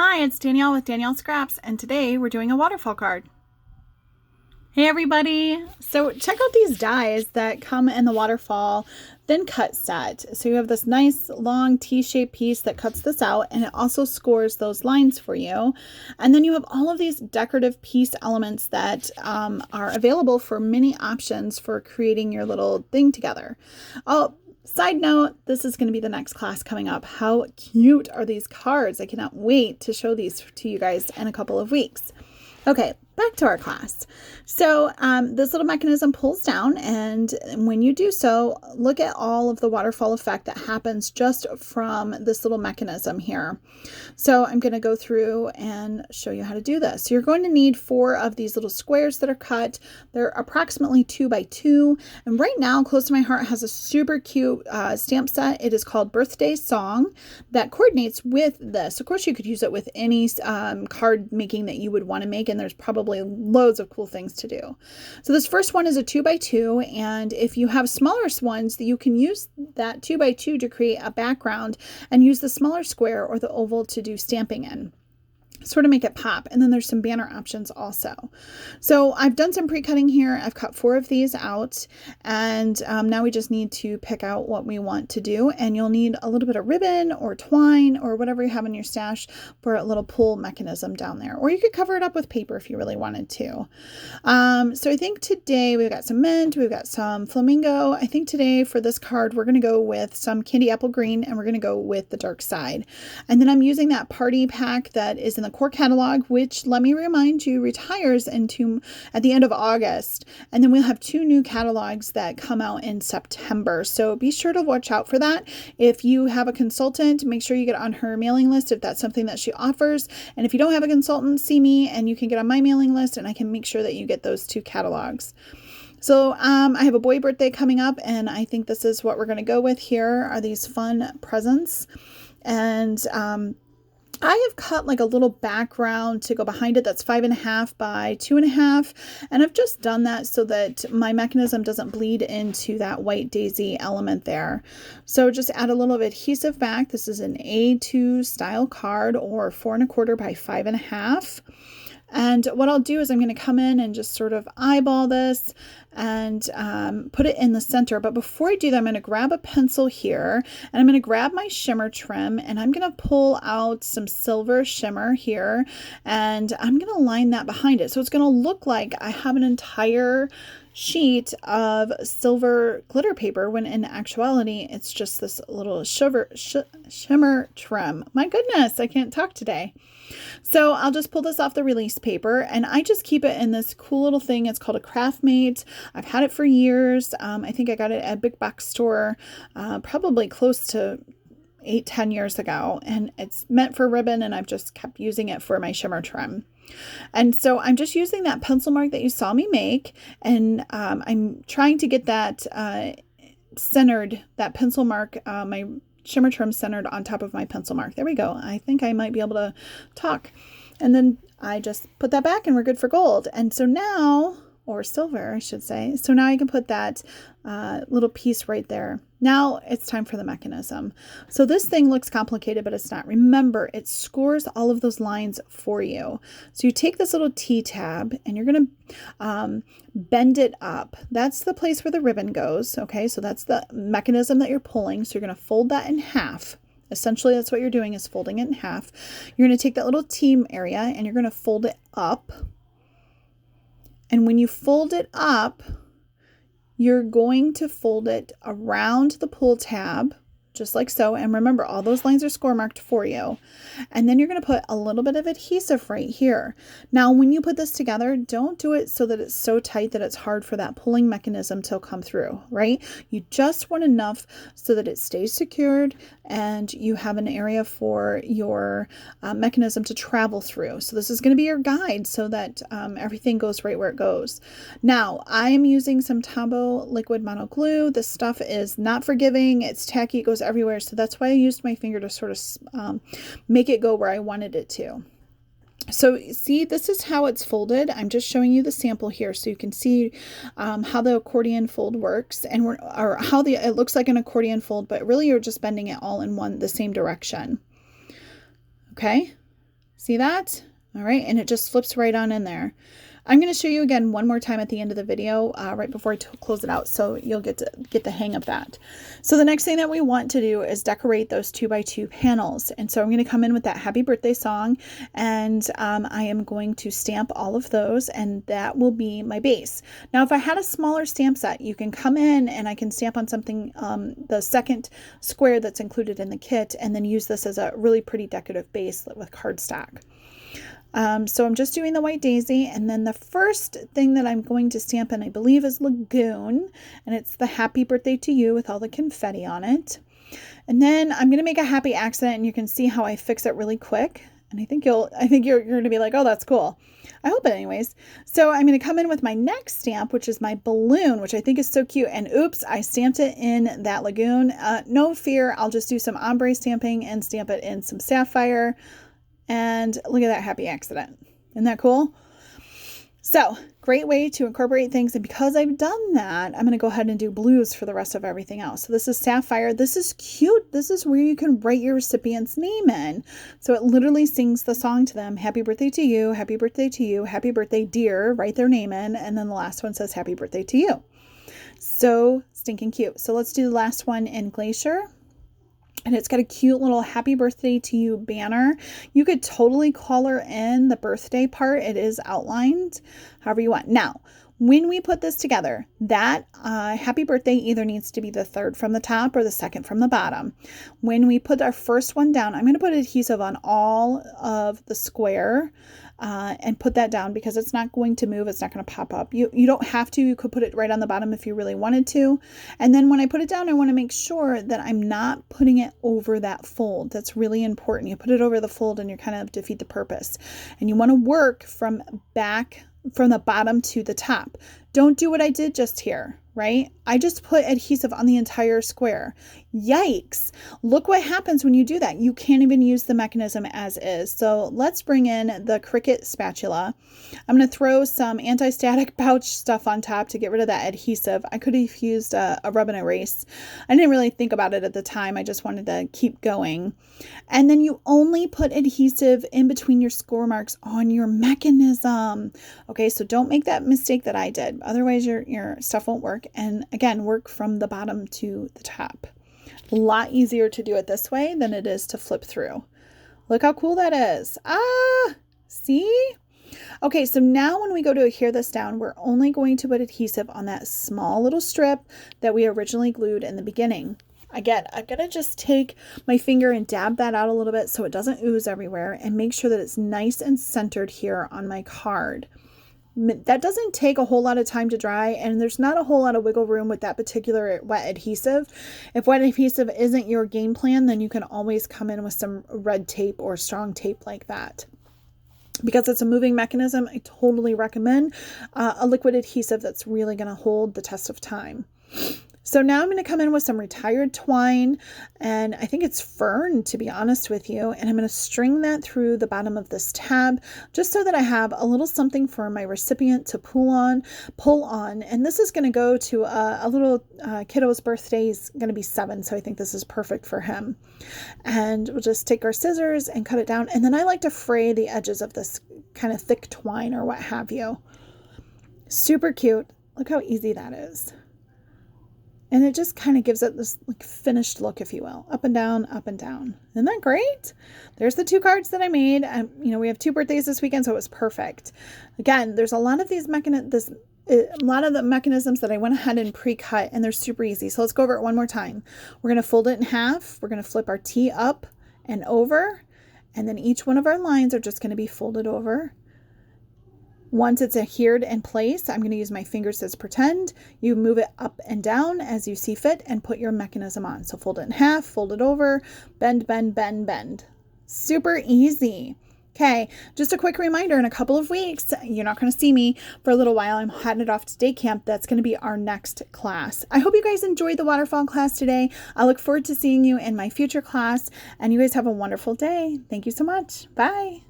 Hi, it's Danielle with Danielle Scraps, and today we're doing a waterfall card. Hey everybody! So check out these dies that come in the Waterfall Thincut set. So you have this nice long T-shaped piece that cuts this out, and it also scores those lines for you. And then you have all of these decorative piece elements that are available for many options for creating your little thing together. Oh, side note, this is going to be the next class coming up. How cute are these cards? I cannot wait to show these to you guys in a couple of weeks. Okay, back to our class. So this little mechanism pulls down, and when you do so, look at all of the waterfall effect that happens just from this little mechanism here. So I'm going to go through and show you how to do this. So you're going to need 4 of these little squares that are cut. They're approximately 2 by 2. And right now, Close to My Heart has a super cute stamp set. It is called Birthday Song that coordinates with this. Of course, you could use it with any card making that you would want to make, and there's probably loads of cool things to do. So this first one is a 2 by 2, and if you have smaller ones, you can use that 2 by 2 to create a background and use the smaller square or the oval to do stamping in. Sort of make it pop. And then there's some banner options also. So I've done some pre-cutting here. I've cut 4 of these out, and now we just need to pick out what we want to do. And you'll need a little bit of ribbon or twine or whatever you have in your stash for a little pull mechanism down there. Or you could cover it up with paper if you really wanted to. So I think today we've got some mint, we've got some flamingo. I think today for this card we're going to go with some candy apple green, and we're going to go with the dark side. And then I'm using that party pack that is in the core catalog, which, let me remind you, retires at the end of August. And then we'll have 2 new catalogs that come out in September. So be sure to watch out for that. If you have a consultant, make sure you get on her mailing list if that's something that she offers. And if you don't have a consultant, see me and you can get on my mailing list, and I can make sure that you get those 2 catalogs. So I have a boy birthday coming up, and I think this is what we're going to go with. Here are these fun presents. And I have cut like a little background to go behind it that's 5.5 by 2.5, and I've just done that so that my mechanism doesn't bleed into that white daisy element there. So just add a little of adhesive back. This is an A2 style card, or 4.25 by 5.5. And what I'll do is I'm going to come in and just sort of eyeball this and put it in the center. But before I do that, I'm going to grab a pencil here, and I'm going to grab my shimmer trim, and I'm going to pull out some silver shimmer here, and I'm going to line that behind it. So it's going to look like I have an entire sheet of silver glitter paper, when in actuality it's just this little shimmer trim. My goodness, I can't talk today. So I'll just pull this off the release paper, and I just keep it in this cool little thing. It's called a Craftmate. I've had it for years. I think I got it at a big box store probably close to 8-10 years ago, and it's meant for ribbon, and I've just kept using it for my shimmer trim. And so I'm just using that pencil mark that you saw me make, and I'm trying to get that centered, that pencil mark, my shimmer trim centered on top of my pencil mark. There we go. I think I might be able to talk. And then I just put that back, and we're good for gold. And so now, or silver, I should say. So now I can put that little piece right there. Now it's time for the mechanism. So this thing looks complicated, but it's not. Remember, it scores all of those lines for you. So you take this little T-tab, and you're going to bend it up. That's the place where the ribbon goes. Okay, so that's the mechanism that you're pulling. So you're going to fold that in half. Essentially, that's what you're doing, is folding it in half. You're going to take that little T area, and you're going to fold it up. And when you fold it up, you're going to fold it around the pull tab, just like so. And remember, all those lines are score marked for you. And then you're going to put a little bit of adhesive right here. Now, when you put this together, don't do it so that it's so tight that it's hard for that pulling mechanism to come through, right? You just want enough so that it stays secured and you have an area for your mechanism to travel through. So this is going to be your guide so that everything goes right where it goes. Now, I am using some Tombow liquid mono glue. This stuff is not forgiving. It's tacky. It goes everywhere. So that's why I used my finger to sort of make it go where I wanted it to. So see, this is how it's folded. I'm just showing you the sample here so you can see how the accordion fold works, and it looks like an accordion fold, but really you're just bending it all in the same direction. Okay. See that? All right, and it just flips right on in there. I'm going to show you again one more time at the end of the video, right before I close it out, so you'll get the hang of that. So the next thing that we want to do is decorate those 2x2 panels. And so I'm going to come in with that happy birthday song, and I am going to stamp all of those, and that will be my base. Now, if I had a smaller stamp set, you can come in and I can stamp on something, the second square that's included in the kit, and then use this as a really pretty decorative base with cardstock. So I'm just doing the white daisy, and then the first thing that I'm going to stamp in, I believe, is Lagoon, and it's the happy birthday to you with all the confetti on it. And then I'm going to make a happy accident, and you can see how I fix it really quick. And I think you're going to be like, oh, that's cool. I hope it anyways. So I'm going to come in with my next stamp, which is my balloon, which I think is so cute. And oops, I stamped it in that Lagoon. No fear. I'll just do some ombre stamping and stamp it in some sapphire. And look at that happy accident. Isn't that cool? So great way to incorporate things. And because I've done that, I'm going to go ahead and do blues for the rest of everything else. So this is sapphire. This is cute. This is where you can write your recipient's name in. So it literally sings the song to them. Happy birthday to you. Happy birthday to you. Happy birthday, dear. Write their name in. And then the last one says happy birthday to you. So stinking cute. So let's do the last one in Glacier. And it's got a cute little happy birthday to you banner. You could totally color in the birthday part. It is outlined however you want. Now, when we put this together, that happy birthday either needs to be the third from the top or the second from the bottom. When we put our first one down, I'm going to put adhesive on all of the square and put that down because it's not going to move. It's not going to pop up. You don't have to. You could put it right on the bottom if you really wanted to. And then when I put it down, I want to make sure that I'm not putting it over that fold. That's really important. You put it over the fold and you kind of defeat the purpose. And you want to work from the bottom to the top. Don't do what I did just here, right? I just put adhesive on the entire square. Yikes. Look what happens when you do that. You can't even use the mechanism as is. So let's bring in the Cricut spatula. I'm going to throw some anti-static pouch stuff on top to get rid of that adhesive. I could have used a rub and erase. I didn't really think about it at the time. I just wanted to keep going. And then you only put adhesive in between your score marks on your mechanism. Okay, so don't make that mistake that I did. Otherwise, your stuff won't work. And again, work from the bottom to the top. A lot easier to do it this way than it is to flip through. Look how cool that is. See? Okay, so now when we go to adhere this down, we're only going to put adhesive on that small little strip that we originally glued in the beginning. Again, I'm going to just take my finger and dab that out a little bit so it doesn't ooze everywhere and make sure that it's nice and centered here on my card. That doesn't take a whole lot of time to dry, and there's not a whole lot of wiggle room with that particular wet adhesive. If wet adhesive isn't your game plan, then you can always come in with some red tape or strong tape like that. Because it's a moving mechanism, I totally recommend a liquid adhesive that's really going to hold the test of time. So now I'm going to come in with some retired twine, and I think it's fern, to be honest with you, and I'm going to string that through the bottom of this tab just so that I have a little something for my recipient to pull on. And this is going to go to a little kiddo's birthday. He's going to be 7, so I think this is perfect for him. And we'll just take our scissors and cut it down, and then I like to fray the edges of this kind of thick twine or what have you. Super cute. Look how easy that is. And it just kind of gives it this like finished look, if you will. Up and down, up and down. Isn't that great? There's the 2 cards that I made. We have 2 birthdays this weekend, so it was perfect. Again, there's a lot of these a lot of the mechanisms that I went ahead and pre-cut, and they're super easy. So let's go over it one more time. We're going to fold it in half. We're going to flip our T up and over, and then each one of our lines are just going to be folded over. Once it's adhered in place, I'm going to use my fingers as pretend. You move it up and down as you see fit and put your mechanism on. So fold it in half, fold it over, bend, bend, bend, bend. Super easy. Okay, just a quick reminder, in a couple of weeks, you're not going to see me for a little while. I'm headed off to day camp. That's going to be our next class. I hope you guys enjoyed the waterfall class today. I look forward to seeing you in my future class, and you guys have a wonderful day. Thank you so much. Bye.